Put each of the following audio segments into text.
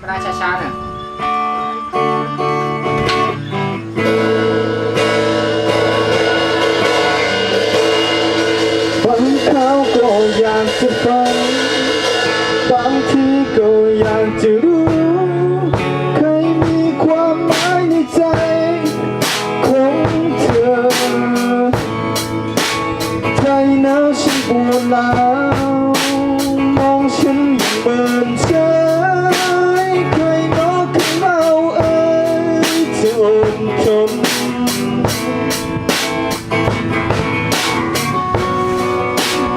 เวลาช้าๆน่ะฟังเขาก็อยากจะฟังบางทีก็อยากจะรู้เคยมีความหมายในใจของเธอใจหนาวฉันปวดร้าวมองฉันอย่างเบินเฉยเคยนอกเคยเมาเธออดทน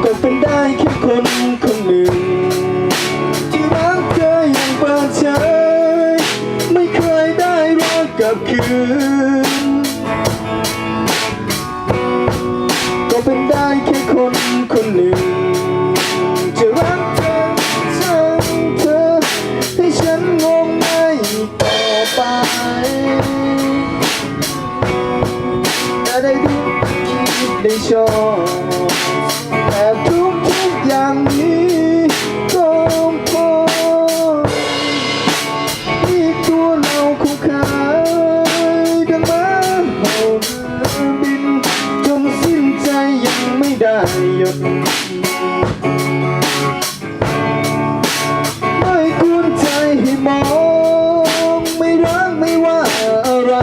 ก็เป็นได้แค่คนคนหนึ่งที่รักเธออย่างเปิดเผยไม่เคยได้รักกลับคืนก็เป็นได้แค่คนคนหนึ่งจะรักเธอช่างเธอให้ฉันงงไม่ต่อไปแต่ได้ดูคิดได้ชอบแต่ทุกอย่างนี้ก็พอนี่ตัวเราคงขายดังม้าเห่าบินจนสิ้นใจยังไม่ได้หยุดไม่ควรใจให้มองไม่รักไม่ว่าอะไร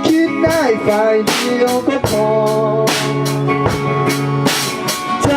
คิดได้ฝ่ายเดียวก็พอใจ